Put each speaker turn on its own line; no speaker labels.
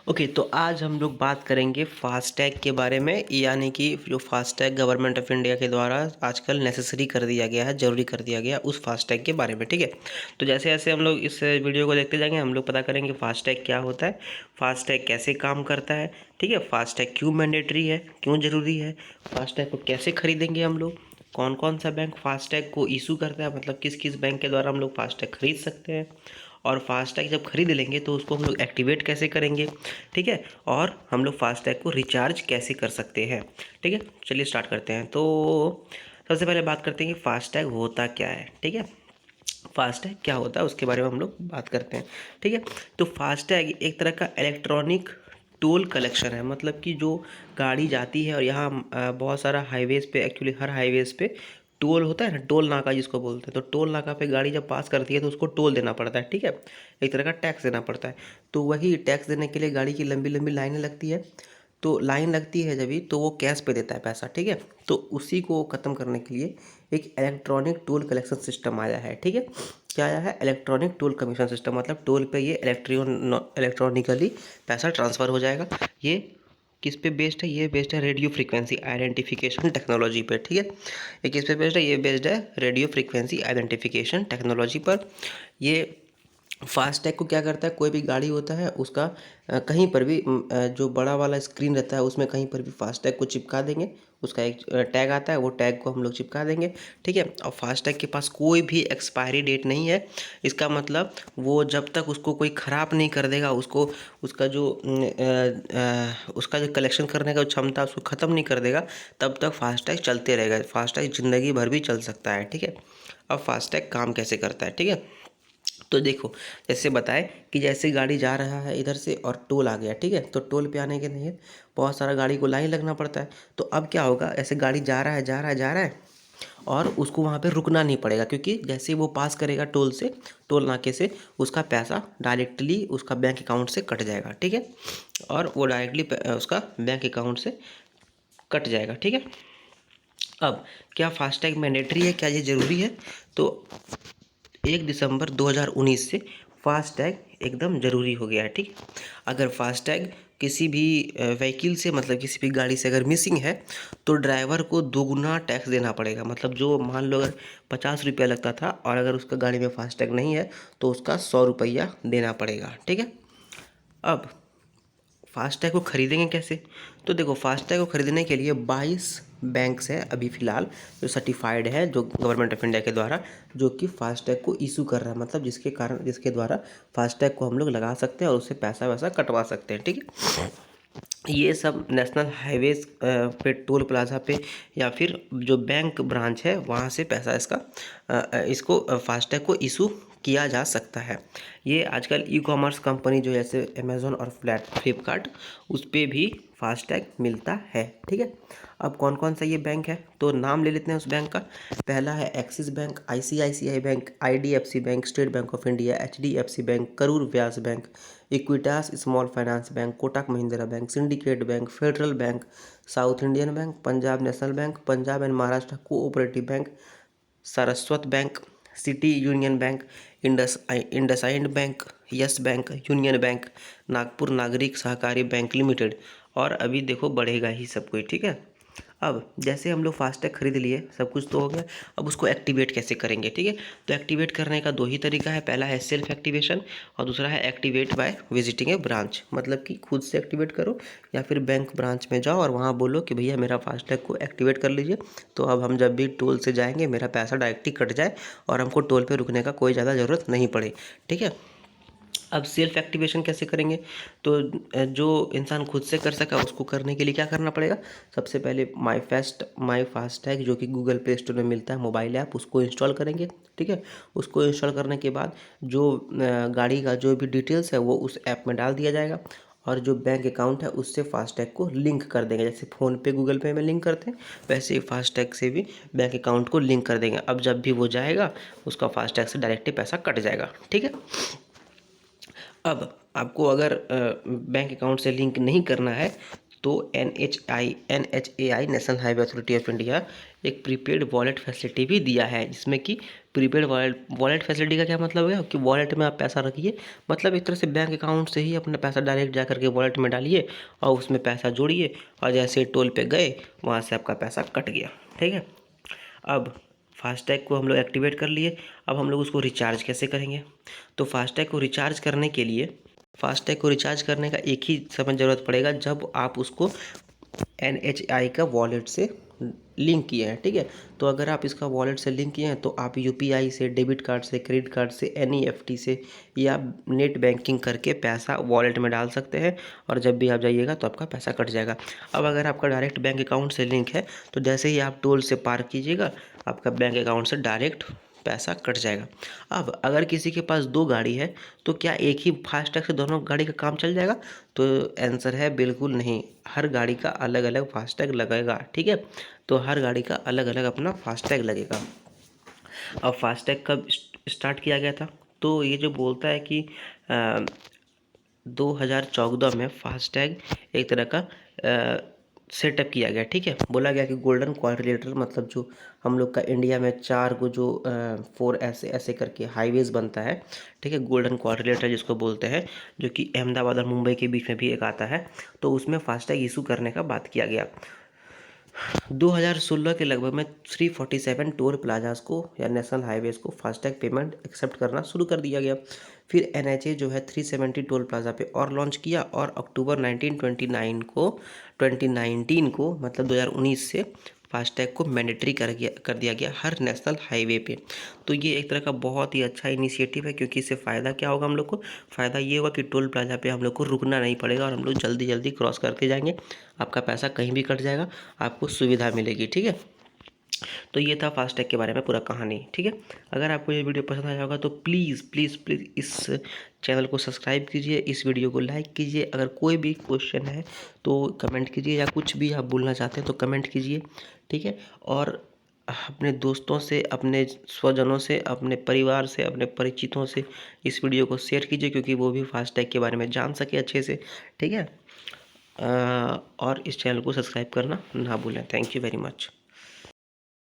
Okay, तो आज हम लोग बात करेंगे फास्टैग के बारे में, यानी कि जो फास्टैग गवर्नमेंट ऑफ इंडिया के द्वारा आजकल नेसेसरी कर दिया गया है, ज़रूरी कर दिया गया उस फास्टैग के बारे में। ठीक है, तो जैसे जैसे हम लोग इस वीडियो को देखते जाएंगे हम लोग पता करेंगे फास्टैग क्या होता है, फास्टैग कैसे काम करता है। ठीक है, फास्टैग क्यों मैंडेटरी है, क्यों ज़रूरी है, फास्टैग को कैसे खरीदेंगे हम लोग, कौन कौन सा बैंक फास्टैग को इशू करता है, मतलब किस किस बैंक के द्वारा हम लोग फास्टैग खरीद सकते हैं, और फास्टैग जब खरीद लेंगे तो उसको हम लोग एक्टिवेट कैसे करेंगे। ठीक है, और हम लोग फास्टैग को रिचार्ज कैसे कर सकते हैं। ठीक है, चलिए स्टार्ट करते हैं। तो सबसे पहले बात करते हैं कि फास्टैग होता क्या है। ठीक है, फास्टैग क्या होता है उसके बारे में हम लोग बात करते हैं। ठीक है, तो फास्टैग एक तरह का इलेक्ट्रॉनिक टोल कलेक्शन है, मतलब कि जो गाड़ी जाती है और यहाँ बहुत सारा हाईवेज़ पे, एक्चुअली हर हाईवेज़ पे टोल होता है ना, टोल नाका जिसको बोलते हैं। तो टोल नाका पे गाड़ी जब पास करती है तो उसको टोल देना पड़ता है। ठीक है, एक तरह का टैक्स देना पड़ता है। तो वही टैक्स देने के लिए गाड़ी की लंबी लंबी लाइनें लगती है। तो लाइन लगती है जब भी, तो वो कैश पे देता है पैसा। ठीक है, तो उसी को ख़त्म करने के लिए एक इलेक्ट्रॉनिक टोल कलेक्शन सिस्टम आया है। ठीक है, क्या आया है, इलेक्ट्रॉनिक टोल कमीशन सिस्टम, मतलब टोल पे ये इलेक्ट्रॉनिकली पैसा ट्रांसफ़र हो जाएगा। ये किस पे बेस्ड है, ये बेस्ड है रेडियो फ्रीक्वेंसी आइडेंटिफिकेशन टेक्नोलॉजी पे। ठीक है, ये किस पे बेस्ड है, ये बेस्ड है रेडियो फ्रीक्वेंसी आइडेंटिफिकेशन टेक्नोलॉजी पर। ये फास्टैग को क्या करता है, कोई भी गाड़ी होता है उसका कहीं पर भी जो बड़ा वाला स्क्रीन रहता है उसमें कहीं पर भी फास्टैग को चिपका देंगे। उसका एक टैग आता है, वो टैग को हम लोग चिपका देंगे। ठीक है, और फास्टैग के पास कोई भी एक्सपायरी डेट नहीं है। इसका मतलब वो जब तक उसको कोई ख़राब नहीं कर देगा, उसको उसका जो कलेक्शन करने का क्षमता उसको ख़त्म नहीं कर देगा, तब तक फास्टैग चलते रहेगा। फास्टैग ज़िंदगी भर भी चल सकता है। ठीक है, अब फास्टैग काम कैसे करता है। ठीक है, तो देखो, जैसे बताए कि जैसे गाड़ी जा रहा है इधर से और टोल आ गया। ठीक है, तो टोल पे आने के लिए बहुत सारा गाड़ी को लाइन लगना पड़ता है। तो अब क्या होगा, ऐसे गाड़ी जा रहा है जा रहा है जा रहा है और उसको वहाँ पे रुकना नहीं पड़ेगा, क्योंकि जैसे वो पास करेगा टोल से, टोल नाके से, उसका पैसा डायरेक्टली उसका बैंक अकाउंट से कट जाएगा। ठीक है, और वो डायरेक्टली उसका बैंक अकाउंट से कट जाएगा। ठीक है, अब क्या फास्टैग मैंडेटरी है, क्या ये ज़रूरी है? तो 1 दिसंबर 2019 से फास्टैग एकदम ज़रूरी हो गया है। ठीक है, अगर फास्टैग किसी भी व्हीकल से, मतलब किसी भी गाड़ी से अगर मिसिंग है तो ड्राइवर को दोगुना टैक्स देना पड़ेगा। मतलब जो मान लो अगर 50 रुपया लगता था और अगर उसका गाड़ी में फास्टैग नहीं है तो उसका 100 रुपया देना पड़ेगा। ठीक है, अब फास्टैग को खरीदेंगे कैसे? तो देखो, फास्टैग को खरीदने के लिए 22 बैंक्स हैं अभी फ़िलहाल जो सर्टिफाइड है, जो गवर्नमेंट ऑफ इंडिया के द्वारा, जो कि फास्टैग को इशू कर रहा है, मतलब जिसके द्वारा फास्टैग को हम लोग लगा सकते हैं और उससे पैसा वैसा कटवा सकते हैं। ठीक है, ये सब नेशनल हाईवेज पे, टोल प्लाजा पे, या फिर जो बैंक ब्रांच है वहाँ से पैसा इसको फास्टैग को इशू किया जा सकता है। ये आजकल ई कॉमर्स कंपनी जो जैसे अमेज़ॉन और फ्लिपकार्ट, उस पर भी फास्टैग मिलता है। ठीक है, अब कौन कौन सा ये बैंक है तो नाम ले लेते हैं उस बैंक का। पहला है axis bank, ICICI bank, IDFC bank, state bank of India, HDFC bank, Karur Vyas bank, Equitas small finance bank, Kotak Mahindra bank, syndicate bank, federal bank, south Indian bank, Punjab national bank, Punjab and Maharashtra cooperative bank, Saraswat bank, city union bank, IndusInd bank, yes bank, union bank, Nagpur नागरिक सहकारी bank limited, और अभी देखो बढ़ेगा ही सब कुछ। ठीक है, अब जैसे हम लोग फास्टैग खरीद लिए, सब कुछ तो हो गया, अब उसको एक्टिवेट कैसे करेंगे। ठीक है, तो एक्टिवेट करने का दो ही तरीका है, पहला है सेल्फ एक्टिवेशन और दूसरा है activate by visiting A branch, मतलब कि खुद से एक्टिवेट करो या फिर बैंक ब्रांच में जाओ और वहाँ बोलो कि भैया मेरा फास्टैग को एक्टिवेट कर लीजिए, तो अब हम जब भी टोल से जाएंगे मेरा पैसा डायरेक्टली कट जाए और हमको टोल पे रुकने का कोई ज़्यादा ज़रूरत नहीं पड़े। ठीक है, अब सेल्फ एक्टिवेशन कैसे करेंगे? तो जो इंसान खुद से कर सका उसको करने के लिए क्या करना पड़ेगा? सबसे पहले माई फास्टैग जो कि गूगल प्ले स्टोर में मिलता है मोबाइल ऐप, उसको इंस्टॉल करेंगे। ठीक है, उसको इंस्टॉल करने के बाद जो गाड़ी का जो भी डिटेल्स है वो उस ऐप में डाल दिया जाएगा और जो बैंक अकाउंट है उससे फास्टैग को लिंक कर देंगे। जैसे फ़ोन पे गूगल पे में लिंक करते हैं, वैसे ही फास्टैग से भी बैंक अकाउंट को लिंक कर देंगे। अब जब भी वो जाएगा उसका फास्टैग से डायरेक्टली पैसा कट जाएगा। ठीक है, अब आपको अगर बैंक अकाउंट से लिंक नहीं करना है तो NHAI national highway authority of India एक प्रीपेड वॉलेट फैसिलिटी भी दिया है, जिसमें कि प्रीपेड वॉलेट वॉलेट फैसिलिटी का क्या मतलब है कि वॉलेट में आप पैसा रखिए, मतलब एक तरह से बैंक अकाउंट से ही अपना पैसा डायरेक्ट जा करके वॉलेट में डालिए और उसमें पैसा जोड़िए और जैसे टोल पे गए वहाँ से आपका पैसा कट गया। ठीक है, अब फास्टैग को हम लोग एक्टिवेट कर लिए। अब हम लोग उसको रिचार्ज कैसे करेंगे? तो फास्टैग को रिचार्ज करने के लिए, फास्टैग को रिचार्ज करने का एक ही समय ज़रूरत पड़ेगा जब आप उसको NHI का वॉलेट से लिंक किए हैं। ठीक है, तो अगर आप इसका वॉलेट से लिंक किए हैं तो आप UPI से, डेबिट कार्ड से, क्रेडिट कार्ड से, NEFT से या नेट बैंकिंग करके पैसा वॉलेट में डाल सकते हैं और जब भी आप जाइएगा तो आपका पैसा कट जाएगा। अब अगर आपका डायरेक्ट बैंक अकाउंट से लिंक है तो जैसे ही आप टोल से पार कीजिएगा आपका बैंक अकाउंट से डायरेक्ट पैसा कट जाएगा। अब अगर किसी के पास 2 गाड़ी है तो क्या एक ही फास्टैग से दोनों गाड़ी का काम चल जाएगा? तो आंसर है बिल्कुल नहीं, हर गाड़ी का अलग अलग फास्टैग लगेगा। ठीक है, तो हर गाड़ी का अलग अलग अपना फास्टैग लगेगा। अब फास्टैग कब स्टार्ट किया गया था? तो ये जो बोलता है कि 2014 में फास्टैग एक तरह का सेटअप किया गया। ठीक है, बोला गया कि गोल्डन क्वाड्रिलेटरल, मतलब जो हम लोग का इंडिया में 4 को जो 4 ऐसे ऐसे करके हाईवेज बनता है। ठीक है, गोल्डन क्वाड्रिलेटरल जिसको बोलते हैं, जो कि अहमदाबाद और मुंबई के बीच में भी एक आता है, तो उसमें फास्टैग इशू करने का बात किया गया। 2016 के लगभग में 347 टोल प्लाजाज को या नेशनल हाईवेज को फास्टैग पेमेंट एक्सेप्ट करना शुरू कर दिया गया। फिर NHA जो है 370 टोल प्लाजा पे और लॉन्च किया और अक्टूबर 2019 को मतलब 2019 से फास्टैग को मैंडेटरी कर दिया गया हर नेशनल हाईवे पे। तो ये एक तरह का बहुत ही अच्छा इनिशिएटिव है, क्योंकि इससे फ़ायदा क्या होगा हम लोग को? फ़ायदा ये होगा कि टोल प्लाजा पे हम लोग को रुकना नहीं पड़ेगा और हम लोग जल्दी जल्दी क्रॉस करके जाएंगे, आपका पैसा कहीं भी कट जाएगा, आपको सुविधा मिलेगी। ठीक है, तो ये था फास्टैग के बारे में पूरा कहानी। ठीक है, अगर आपको ये वीडियो पसंद आया होगा तो प्लीज़ प्लीज़ प्लीज़ इस चैनल को सब्सक्राइब कीजिए, इस वीडियो को लाइक कीजिए। अगर कोई भी क्वेश्चन है तो कमेंट कीजिए या कुछ भी आप बोलना चाहते हैं तो कमेंट कीजिए। ठीक है, और अपने दोस्तों से, अपने स्वजनों से, अपने परिवार से, अपने परिचितों से इस वीडियो को शेयर कीजिए, क्योंकि वो भी फास्टैग के बारे में जान सके अच्छे से। ठीक है, और इस चैनल को सब्सक्राइब करना ना भूलें। Thank you very much.